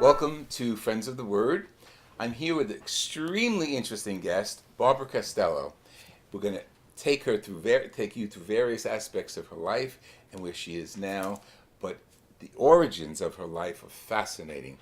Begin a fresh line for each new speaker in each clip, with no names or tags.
Welcome to Friends of the Word. I'm here with an extremely interesting guest, Barbara Costello. We're going to take you through various aspects of her life and where she is now, but the origins of her life are fascinating.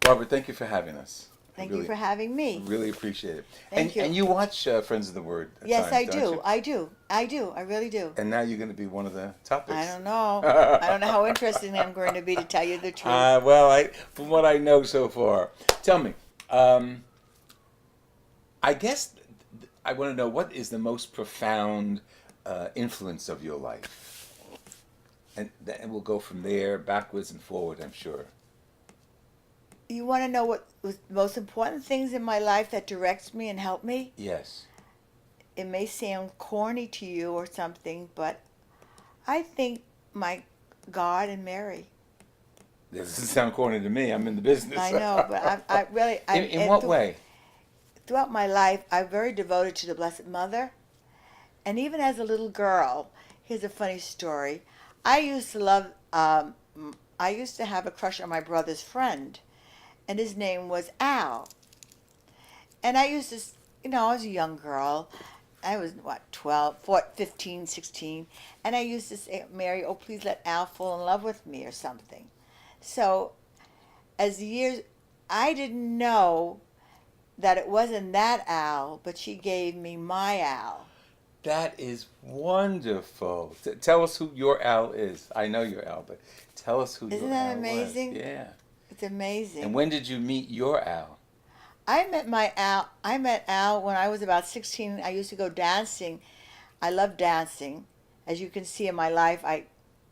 Barbara, thank you for having us.
Thank you for having me.
Really appreciate it.
Thank you.
And you watch Friends of the Word at
Yes,
times,
I
don't
do.
you?
I do. I really do.
And now you're going to be one of the topics.
I don't know. I don't know how interesting I'm going to be, to tell you the truth.
From what I know so far, tell me. I guess I want to know, what is the most profound influence of your life, and we'll go from there backwards and forward, I'm sure.
You want to know what was the most important things in my life that directs me and help me?
Yes.
It may sound corny to you or something, but I think my God and Mary.
This doesn't sound corny to me. I'm in the business.
I know, but I really...
In what way?
Throughout my life, I'm very devoted to the Blessed Mother. And even as a little girl, here's a funny story. I used to have a crush on my brother's friend, and his name was Al. And I used to, I was a young girl. I was, 15, 16. And I used to say, Mary, oh, please let Al fall in love with me or something. So, as the years, I didn't know that it wasn't that Al, but she gave me my Al.
That is wonderful. Tell us who your Al is. I know your Al, but tell us who
Isn't
your Al was.
that amazing?
Yeah.
It's amazing.
And when did you meet your Al?
I met Al when I was about 16. I used to go dancing. I love dancing. As you can see in my life, I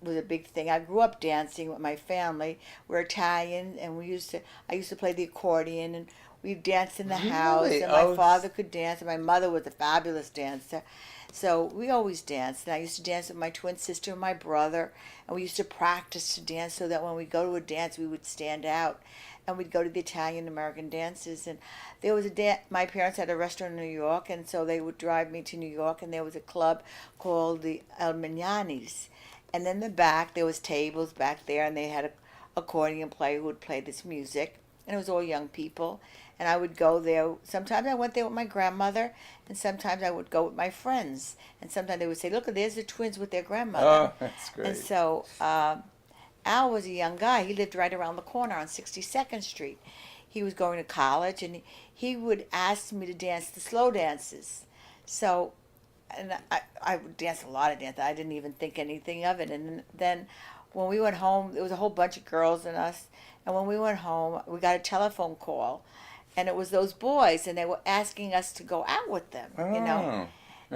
was a big thing. I grew up dancing with my family. We're Italian, and I used to play the accordion, and we'd dance in the house, and my father could dance, and my mother was a fabulous dancer. So we always danced, and I used to dance with my twin sister and my brother, and we used to practice to dance so that when we go to a dance, we would stand out, and we'd go to the Italian-American dances. And there was my parents had a restaurant in New York, and so they would drive me to New York, and there was a club called the El Mignani's. And in the back, there was tables back there, and they had an accordion player who would play this music, and it was all young people. And I would go there. Sometimes I went there with my grandmother, and sometimes I would go with my friends. And sometimes they would say, look, there's the twins with their grandmother.
Oh, that's great.
And so Al was a young guy. He lived right around the corner on 62nd Street. He was going to college, and he would ask me to dance the slow dances. So, and I would dance a lot of dances. I didn't even think anything of it. And then when we went home, there was a whole bunch of girls and us. And when we went home, we got a telephone call. And it was those boys, and they were asking us to go out with them,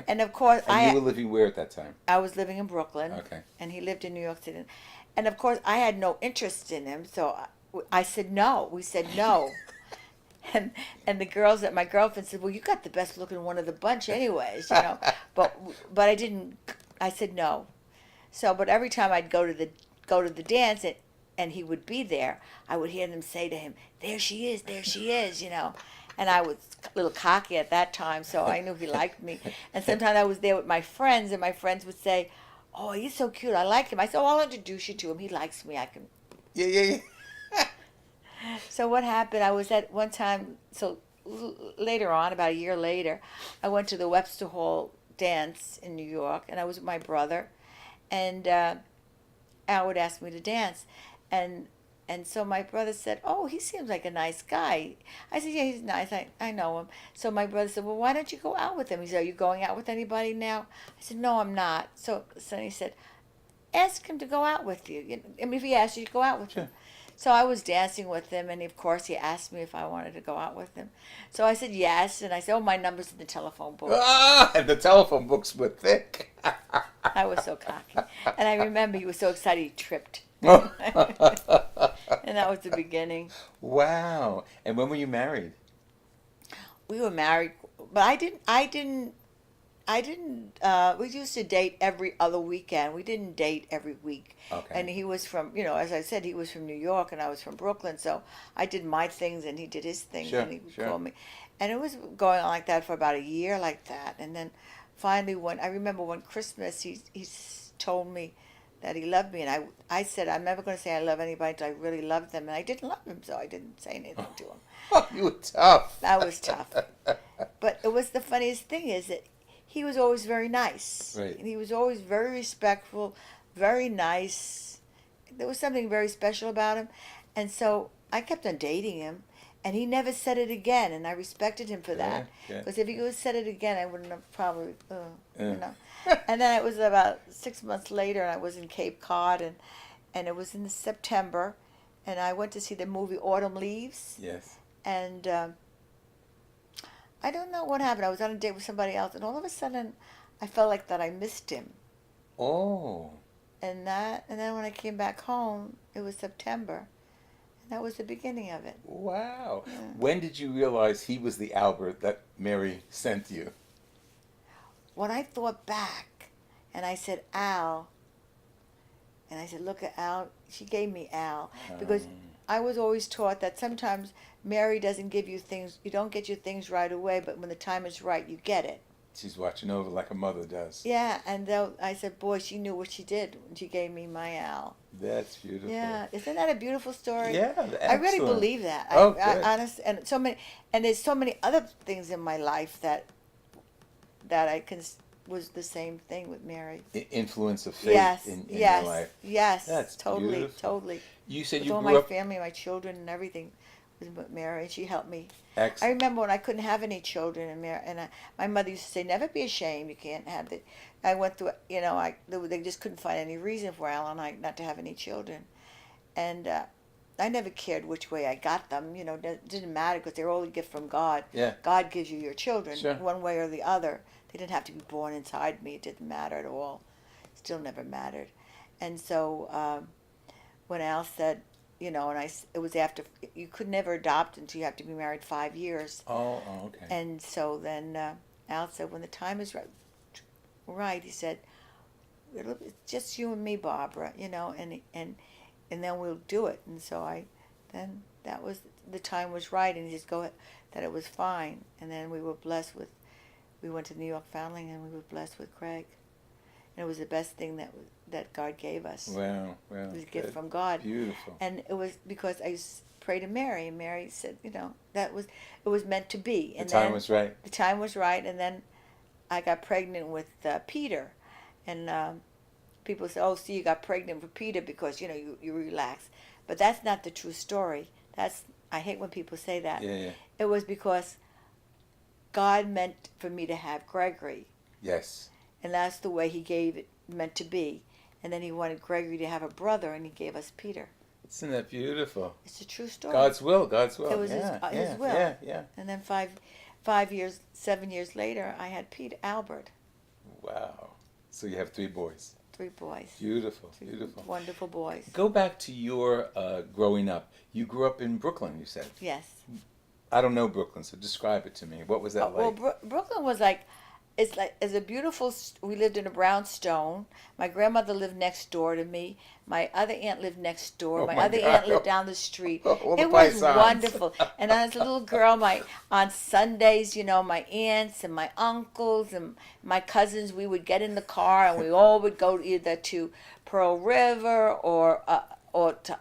And of course,
you were living where at that time?
I was living in Brooklyn.
Okay.
And he lived in New York City. And of course, I had no interest in him, so I said no. We said no. and the girls my girlfriend said, well, you got the best looking one of the bunch anyways, But I didn't. I said no. So, but every time I'd go to the dance, and he would be there, I would hear them say to him, there she is, And I was a little cocky at that time, so I knew he liked me. And sometimes I was there with my friends, and my friends would say, oh, he's so cute, I like him. I said, oh, I'll introduce you to him. He likes me, I can...
Yeah.
So what happened, I was at one time, later on, about a year later, I went to the Webster Hall dance in New York, and I was with my brother, and Al would ask me to dance. And so my brother said, oh, he seems like a nice guy. I said, yeah, he's nice. I know him. So my brother said, well, why don't you go out with him? He said, are you going out with anybody now? I said, no, I'm not. So he said, ask him to go out with you. If he asks you to go out with him. So I was dancing with him, and of course he asked me if I wanted to go out with him. So I said yes, and I said, oh, my number's in the telephone book.
And the telephone books were thick.
I was so cocky. And I remember he was so excited he tripped. And that was the beginning.
Wow. And when were you married?
We were married, but we used to date every other weekend. We didn't date every week.
Okay.
And he was from, as I said, he was from New York and I was from Brooklyn. So I did my things and he did his things,
Sure,
and he would
sure.
call me. And it was going on like that for about a year like that. And then finally I remember one Christmas, he told me that he loved me, and I said I'm never going to say I love anybody until I really loved them, and I didn't love him, so I didn't say anything to him.
Oh, you were tough.
That was tough. But it was the funniest thing is that he was always very nice.
Right.
And he was always very respectful, very nice. There was something very special about him. And so I kept on dating him, and he never said it again, and I respected him for that.
Yeah.
Because if he would have said it again, I wouldn't have probably,
Yeah.
you know. And then it was about 6 months later, and I was in Cape Cod, and it was in September, and I went to see the movie Autumn Leaves.
Yes.
And I don't know what happened. I was on a date with somebody else, and all of a sudden, I felt like that I missed him.
Oh.
And then when I came back home, it was September, and that was the beginning of it.
Wow.
Yeah.
When did you realize he was the Albert that Mary sent you?
When I thought back, and I said Al, and I said, look at Al. She gave me Al because I was always taught that sometimes Mary doesn't give you things. You don't get your things right away, but when the time is right, you get it.
She's watching over like a mother does.
Yeah, and though I said, boy, she knew what she did when she gave me my Al.
That's beautiful.
Yeah, isn't that a beautiful story?
Yeah,
I really
excellent.
believe that.
Oh,
I
good.
honestly, and there's so many other things in my life that I can was the same thing with Mary.
Influence of faith
Yes,
in
yes,
your life.
yes.
That's
totally,
beautiful.
totally.
You said
With
you
all
grew
my
up
family, my children, and everything was with Mary, and she helped me. I
excellent.
remember when I couldn't have any children, and my mother used to say, "Never be ashamed. You can't have the." I went through, they just couldn't find any reason for Al and I not to have any children, and I never cared which way I got them. It didn't matter because they're all a gift from God.
Yeah.
God gives you your children
Sure.
one way or the other. They didn't have to be born inside me. It didn't matter at all. Still never mattered, and so when Al said. It was after, you could never adopt until you have to be married 5 years.
Oh, okay.
And so then Al said, when the time is right, he said, it's just you and me, Barbara, and then we'll do it. And so then that was, the time was right, and he just that it was fine. And then we went to New York Foundling, and we were blessed with Craig. And it was the best thing that God gave us.
Wow.
It was a gift from God.
Beautiful.
And it was because I prayed to Mary, and Mary said, it was meant to be. And
the time was right.
The time was right, and then I got pregnant with Peter, and people say, "Oh, see, you got pregnant with Peter because you relaxed," but that's not the true story. I hate when people say that.
Yeah.
It was because God meant for me to have Gregory.
Yes.
And that's the way he gave it, meant to be. And then he wanted Gregory to have a brother, and he gave us Peter.
Isn't that beautiful?
It's a true story.
God's will.
It was his will.
Yeah.
And then 7 years later, I had Albert.
Wow. So you have 3 boys.
3 boys.
Beautiful.
3
Beautiful.
wonderful boys.
Go back to your growing up. You grew up in Brooklyn, you said.
Yes.
I don't know Brooklyn, so describe it to me. What was that like?
Well, Brooklyn was it's a beautiful, we lived in a brownstone. My grandmother lived next door to me. My other aunt lived next door.
Oh
my
my
other
God.
aunt lived down the street.
All the
It was
paisans.
wonderful. And as a little girl, on Sundays, my aunts and my uncles and my cousins, we would get in the car and we all would go either to Pearl River or to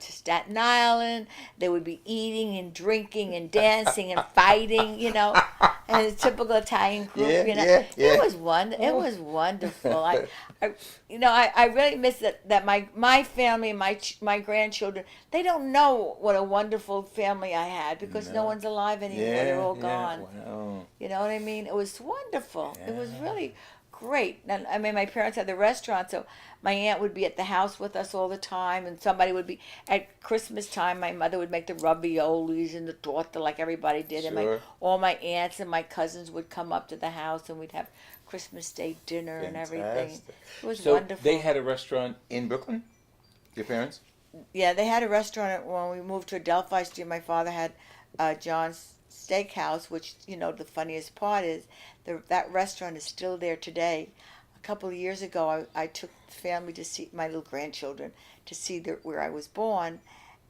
Staten Island. They would be eating and drinking and dancing and fighting, and a typical Italian group,
Yeah.
It was wonderful. I really miss that my family, my grandchildren, they don't know what a wonderful family I had because no one's alive anymore. They're all gone.
Wow.
You know what I mean? It was wonderful. It was
Yeah.
really great. And I mean, my parents had the restaurant, so my aunt would be at the house with us all the time, and somebody would be at Christmas time. My mother would make the raviolis and the torta like everybody did, and
Sure.
all my aunts and my cousins would come up to the house, and we'd have Christmas Day dinner and everything.
Fantastic.
It was
So
wonderful.
they had a restaurant in Brooklyn? Your parents?
Yeah, they had a restaurant when we moved to Adelphi Street. My father had John's Steakhouse, which, the funniest part is that restaurant is still there today. A couple of years ago, I took the family to see my little grandchildren to see where I was born.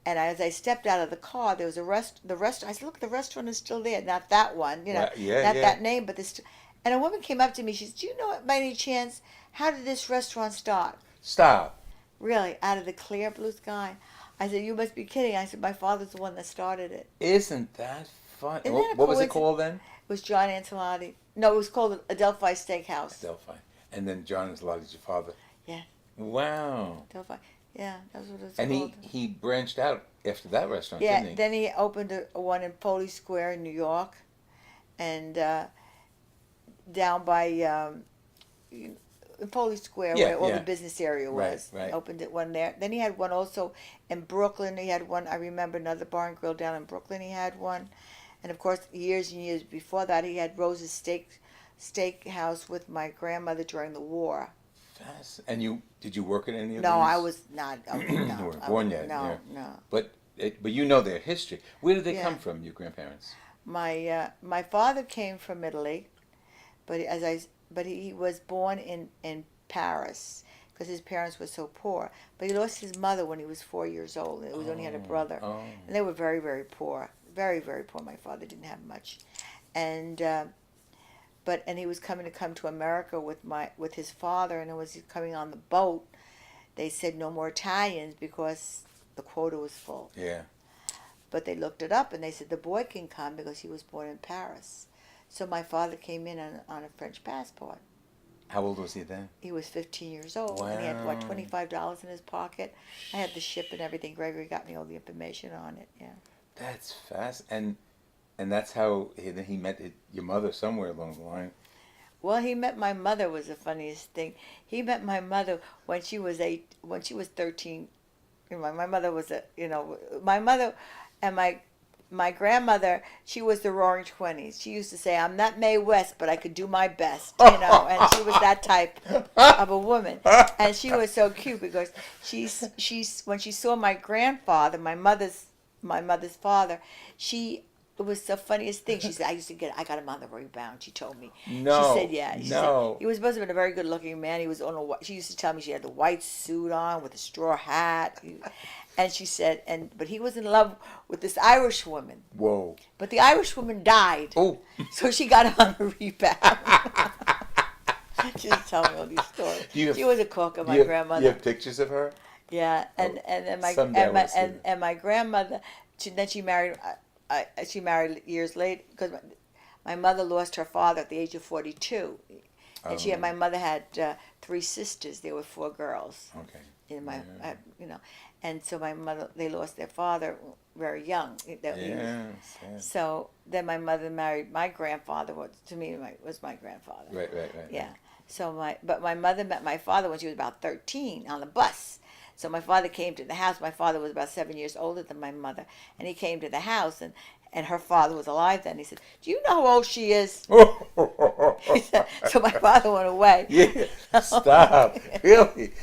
And as I stepped out of the car, there was the restaurant. I said, "Look, the restaurant is still there. Not that one, not that name, but this." And a woman came up to me. She said, "Do you know, by any chance, how did this restaurant start?"
Stop.
Really, out of the clear blue sky. I said, you must be kidding. I said, my father's the one that started it.
Isn't that fun?
Isn't that a
What was it
coincidence?
called then?
It was John Antolotti. No, it was called Adelphi Steakhouse.
Delphi. And then John Antolotti is your father.
Yeah.
Wow.
Adelphi. Yeah, that's what it's
And
called.
he branched out after that restaurant,
Yeah,
didn't he?
then he opened a one in Foley Square in New York, and down by in Foley Square
Yeah,
where all
yeah.
the business area was.
Right.
He opened it one there. Then he had one also in Brooklyn. He had one. I remember another bar and grill down in Brooklyn. He had one, and of course years and years before that he had Rose's Steakhouse with my grandmother during the war.
And did you work at any of
No,
these?
I was not. No,
You weren't born yet.
No,
yeah.
no.
But you know their history. Where did they
Yeah.
come from, your grandparents?
My father came from Italy, but he was born in Paris because his parents were so poor. But he lost his mother when he was 4 years old. It was only had a brother,
Oh.
and they were very, very poor, very, very poor. My father didn't have much, and he was coming to America with his father, and as he was coming on the boat, they said no more Italians because the quota was full.
Yeah.
But they looked it up and they said the boy can come because he was born in Paris. So my father came in on a French passport.
How old was he then?
He was 15 years old. And he had,
Wow.
$25 in his pocket. I had the ship and everything. Gregory got me all the information on it. Yeah.
That's fast. And that's how he met your mother somewhere along the line.
Well, he met my mother was the funniest thing. He met my mother when she was 13. My mother was my mother and my grandmother, she was the roaring 20s. She used to say, I'm not Mae West, but I could do my best, and she was that type of a woman. And she was so cute because when she saw my grandfather, my mother's father, it was the funniest thing. She said, I got him on the rebound, she told me.
No.
She said, yeah. She said, he was supposed to have been a very good looking man. He was she used to tell me she had the white suit on with a straw hat. And she said, but he was in love with this Irish woman.
Whoa.
But the Irish woman died.
Oh.
So she got him on the rebound. She was telling me all these stories. She was a cook, my grandmother.
You have pictures of her?
Yeah, and my grandmother. Then she married. She married years later because my mother lost her father at the age of 42, and my mother had 3 sisters. There were 4 girls.
Okay.
And so they lost their father very young. So then my mother married my grandfather, to me was my grandfather.
Right.
Yeah. So my mother met my father when she was about 13 on the bus. So my father came to the house. My father was about 7 years older than my mother, and he came to the house, and her father was alive then. He said, "Do you know how old she is?" He said, so my father went away.
Yeah. Stop. Really?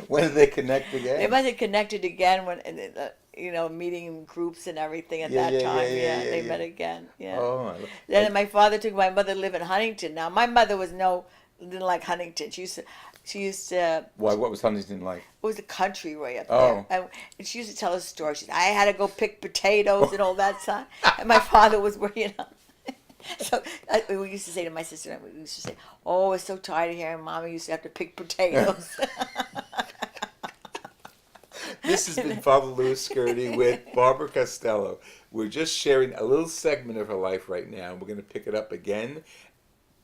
When did they connect again?
They must have connected again when meeting in groups and everything at that time. They met again. Yeah.
Oh.
Then my father took my mother to live in Huntington. Now my mother didn't like Huntington. She used to.
Why? What was Huntington like?
It was a country way up
Oh.
there. And she used to tell us stories. She said, I had to go pick potatoes and all that stuff. And my father was So we used to say to my sister, we used to say, oh, we're so tired of hearing Mama used to have to pick potatoes.
This has been Father Louis Scurti with Barbara Costello. We're just sharing a little segment of her life right now. We're going to pick it up again.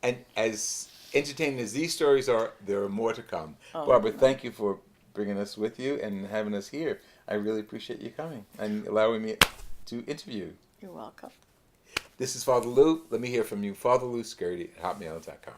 And as entertaining as these stories are, there are more to come. Barbara, thank you for bringing us with you and having us here. I really appreciate you coming and allowing me to interview you.
You're welcome.
This is Father Lou. Let me hear from you. Father Lou Scurti at hotmail.com.